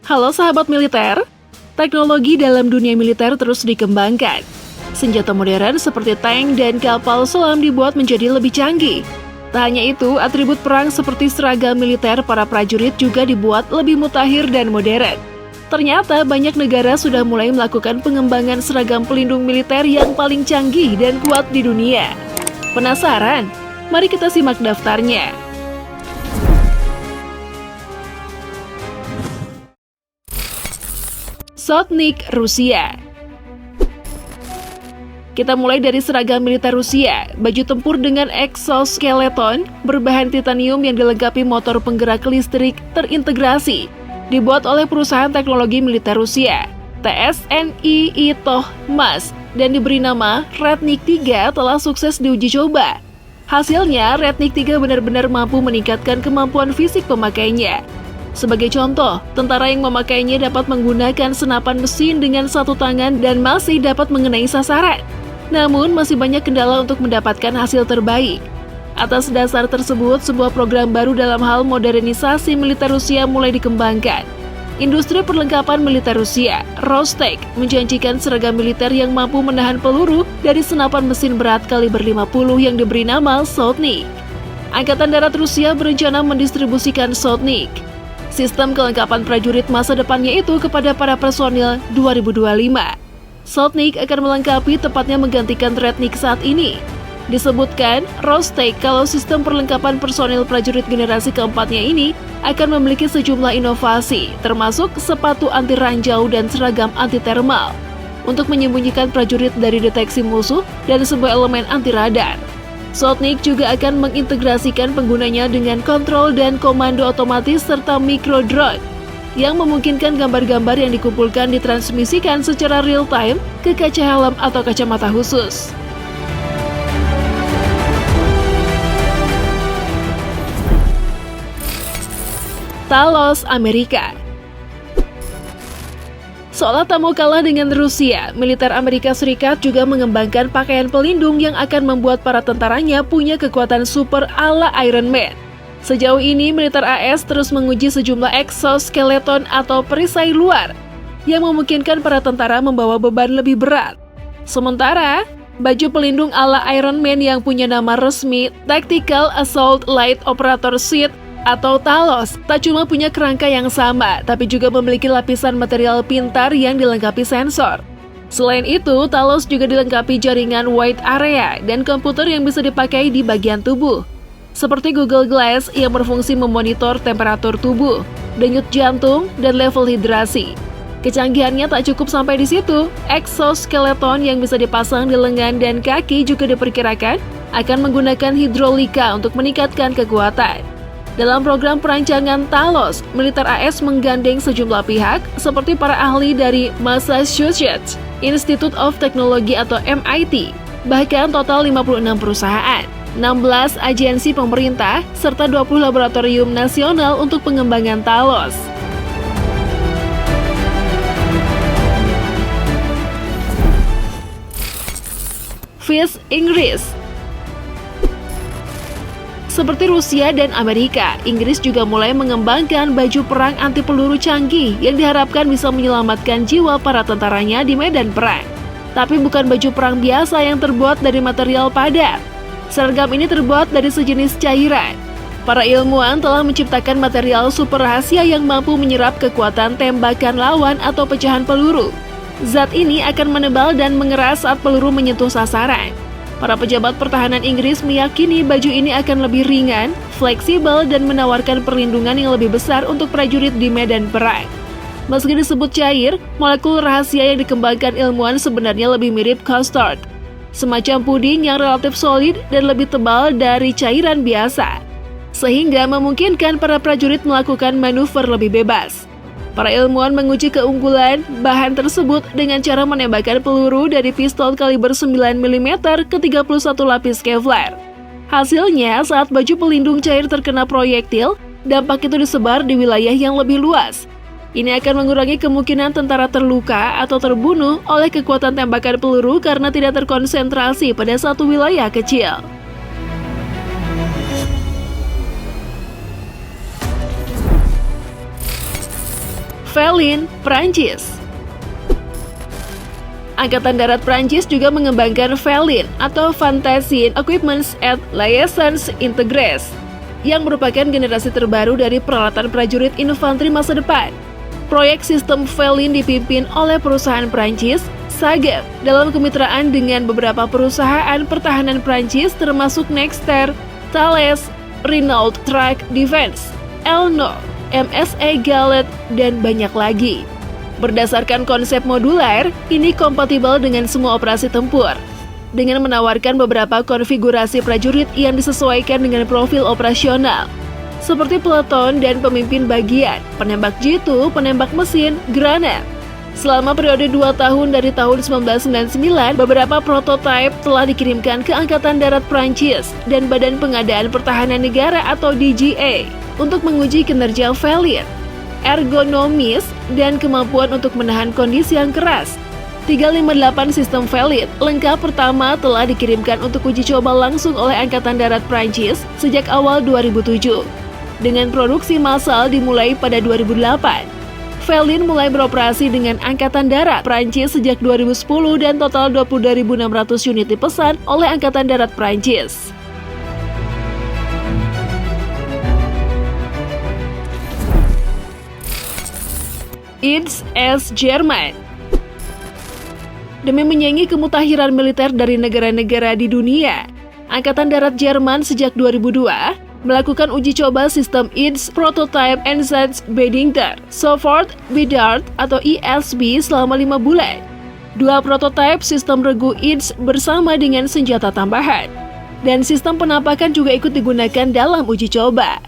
Halo sahabat militer, teknologi dalam dunia militer terus dikembangkan. Senjata modern seperti tank dan kapal selam dibuat menjadi lebih canggih. Tak hanya itu, atribut perang seperti seragam militer para prajurit juga dibuat lebih mutakhir dan modern. Ternyata banyak negara sudah mulai melakukan pengembangan seragam pelindung militer yang paling canggih dan kuat di dunia. Penasaran? Mari kita simak daftarnya. Sotnik Rusia. Kita mulai dari seragam militer Rusia, baju tempur dengan exoskeleton berbahan titanium yang dilengkapi motor penggerak listrik terintegrasi, dibuat oleh perusahaan teknologi militer Rusia, TSNI Itohmas, dan diberi nama Rednik 3 telah sukses diuji coba. Hasilnya, Rednik 3 benar-benar mampu meningkatkan kemampuan fisik pemakainya. Sebagai contoh, tentara yang memakainya dapat menggunakan senapan mesin dengan satu tangan dan masih dapat mengenai sasaran. Namun, masih banyak kendala untuk mendapatkan hasil terbaik. Atas dasar tersebut, sebuah program baru dalam hal modernisasi militer Rusia mulai dikembangkan. Industri perlengkapan militer Rusia, Rostec, menjanjikan seragam militer yang mampu menahan peluru dari senapan mesin berat kaliber 50 yang diberi nama Sotnik. Angkatan Darat Rusia berencana mendistribusikan Sotnik, sistem kelengkapan prajurit masa depannya itu, kepada para personil 2025. Sotnik akan melengkapi, tepatnya menggantikan Rednik saat ini. Disebutkan, Rostec kalau sistem perlengkapan personil prajurit generasi keempatnya ini akan memiliki sejumlah inovasi, termasuk sepatu anti ranjau dan seragam anti thermal, untuk menyembunyikan prajurit dari deteksi musuh dan sebuah elemen anti radar. Sotnik juga akan mengintegrasikan penggunanya dengan kontrol dan komando otomatis serta micro drone yang memungkinkan gambar-gambar yang dikumpulkan ditransmisikan secara real-time ke kaca helm atau kacamata khusus. Talos Amerika. Seolah tak mau kalah dengan Rusia, militer Amerika Serikat juga mengembangkan pakaian pelindung yang akan membuat para tentaranya punya kekuatan super ala Iron Man. Sejauh ini, militer AS terus menguji sejumlah exoskeleton atau perisai luar yang memungkinkan para tentara membawa beban lebih berat. Sementara, baju pelindung ala Iron Man yang punya nama resmi Tactical Assault Light Operator Suit atau Talos tak cuma punya kerangka yang sama, tapi juga memiliki lapisan material pintar yang dilengkapi sensor. Selain itu, Talos juga dilengkapi jaringan wide area dan komputer yang bisa dipakai di bagian tubuh, seperti Google Glass yang berfungsi memonitor temperatur tubuh, denyut jantung, dan level hidrasi. Kecanggihannya tak cukup sampai di situ, exoskeleton yang bisa dipasang di lengan dan kaki juga diperkirakan akan menggunakan hidrolika untuk meningkatkan kekuatan. Dalam program perancangan Talos, militer AS menggandeng sejumlah pihak seperti para ahli dari Massachusetts Institute of Technology atau MIT, bahkan total 56 perusahaan, 16 agensi pemerintah, serta 20 laboratorium nasional untuk pengembangan Talos. Fis Inggris. Seperti Rusia dan Amerika, Inggris juga mulai mengembangkan baju perang anti peluru canggih yang diharapkan bisa menyelamatkan jiwa para tentaranya di medan perang. Tapi bukan baju perang biasa yang terbuat dari material padat. Seragam ini terbuat dari sejenis cairan. Para ilmuwan telah menciptakan material super rahasia yang mampu menyerap kekuatan tembakan lawan atau pecahan peluru. Zat ini akan menebal dan mengeras saat peluru menyentuh sasaran. Para pejabat pertahanan Inggris meyakini baju ini akan lebih ringan, fleksibel, dan menawarkan perlindungan yang lebih besar untuk prajurit di medan perang. Meski disebut cair, molekul rahasia yang dikembangkan ilmuwan sebenarnya lebih mirip custard, semacam puding yang relatif solid dan lebih tebal dari cairan biasa, sehingga memungkinkan para prajurit melakukan manuver lebih bebas. Para ilmuwan menguji keunggulan bahan tersebut dengan cara menembakkan peluru dari pistol kaliber 9 mm ke 31 lapis Kevlar. Hasilnya, saat baju pelindung cair terkena proyektil, dampak itu disebar di wilayah yang lebih luas. Ini akan mengurangi kemungkinan tentara terluka atau terbunuh oleh kekuatan tembakan peluru karena tidak terkonsentrasi pada satu wilayah kecil. Felin, Prancis. Angkatan Darat Prancis juga mengembangkan Felin atau Fantassine Equipments et Liaisons Integres yang merupakan generasi terbaru dari peralatan prajurit infanteri masa depan. Proyek sistem Felin dipimpin oleh perusahaan Prancis, Sage, dalam kemitraan dengan beberapa perusahaan pertahanan Prancis termasuk Nexter, Thales, Renault Track Defense, Elno, MSA Gallet, dan banyak lagi. Berdasarkan konsep modular, ini kompatibel dengan semua operasi tempur, dengan menawarkan beberapa konfigurasi prajurit yang disesuaikan dengan profil operasional, seperti peleton dan pemimpin bagian, penembak jitu, penembak mesin, granat. Selama periode 2 tahun dari tahun 1999, beberapa prototipe telah dikirimkan ke Angkatan Darat Prancis dan Badan Pengadaan Pertahanan Negara atau DGA untuk menguji kinerja Felin, ergonomis, dan kemampuan untuk menahan kondisi yang keras. 358 sistem Felin lengkap pertama telah dikirimkan untuk uji coba langsung oleh Angkatan Darat Prancis sejak awal 2007. Dengan produksi massal dimulai pada 2008. Felin mulai beroperasi dengan Angkatan Darat Prancis sejak 2010 dan total 22.600 unit dipesan oleh Angkatan Darat Prancis. IDS Jerman. Demi menyaingi kemutahiran militer dari negara-negara di dunia, Angkatan Darat Jerman sejak 2002 melakukan uji coba sistem IDS Prototype Einsatzbedingter Sofort Bedard atau ISB selama 5 bulan. 2 prototipe sistem regu IDS bersama dengan senjata tambahan, dan sistem penampakan juga ikut digunakan dalam uji coba.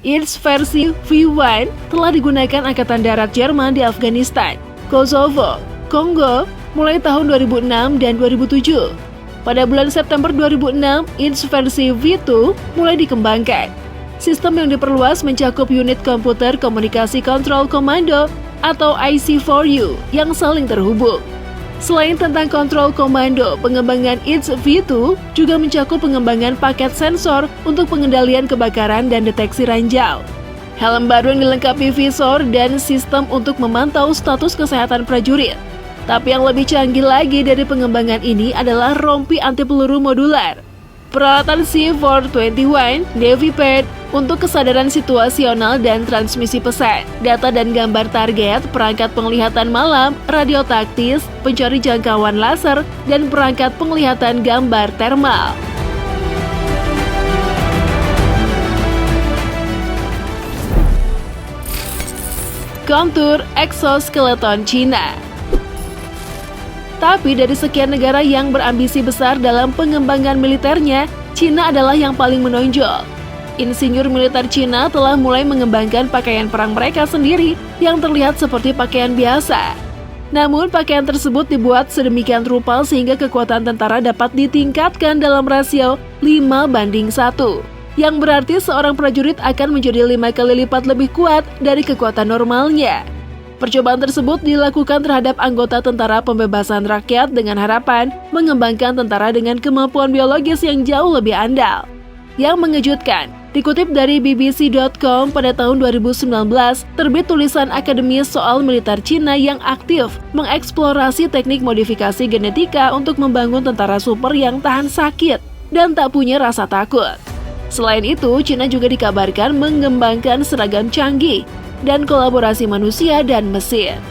IDS versi V1 telah digunakan Angkatan Darat Jerman di Afghanistan, Kosovo, Kongo mulai tahun 2006 dan 2007. Pada bulan September 2006, IDS versi V2 mulai dikembangkan. Sistem yang diperluas mencakup unit komputer komunikasi kontrol komando atau IC4U yang saling terhubung. Selain tentang kontrol komando, pengembangan IDS V2 juga mencakup pengembangan paket sensor untuk pengendalian kebakaran dan deteksi ranjau. Helm baru yang dilengkapi visor dan sistem untuk memantau status kesehatan prajurit. Tapi yang lebih canggih lagi dari pengembangan ini adalah rompi anti peluru modular. Peralatan C421, Navy Pad untuk kesadaran situasional dan transmisi pesan, data dan gambar target, perangkat penglihatan malam, radio taktis, pencari jangkauan laser, dan perangkat penglihatan gambar thermal. Kontur eksoskeleton Cina. Tapi dari sekian negara yang berambisi besar dalam pengembangan militernya, Cina adalah yang paling menonjol. Insinyur militer Cina telah mulai mengembangkan pakaian perang mereka sendiri yang terlihat seperti pakaian biasa. Namun pakaian tersebut dibuat sedemikian rupa sehingga kekuatan tentara dapat ditingkatkan dalam rasio 5:1, yang berarti seorang prajurit akan menjadi 5 kali lipat lebih kuat dari kekuatan normalnya. Percobaan tersebut dilakukan terhadap anggota Tentara Pembebasan Rakyat dengan harapan mengembangkan tentara dengan kemampuan biologis yang jauh lebih andal. Yang mengejutkan, dikutip dari BBC.com pada tahun 2019, terbit tulisan akademis soal militer Cina yang aktif mengeksplorasi teknik modifikasi genetika untuk membangun tentara super yang tahan sakit dan tak punya rasa takut. Selain itu, Cina juga dikabarkan mengembangkan seragam canggih dan kolaborasi manusia dan mesin.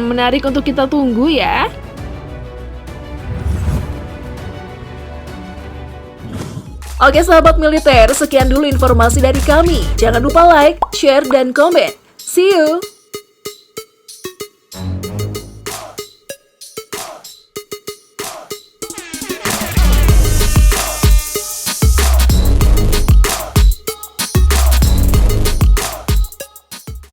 Menarik untuk kita tunggu ya. Oke sahabat militer, sekian dulu informasi dari kami. Jangan lupa like, share, dan komen. See you!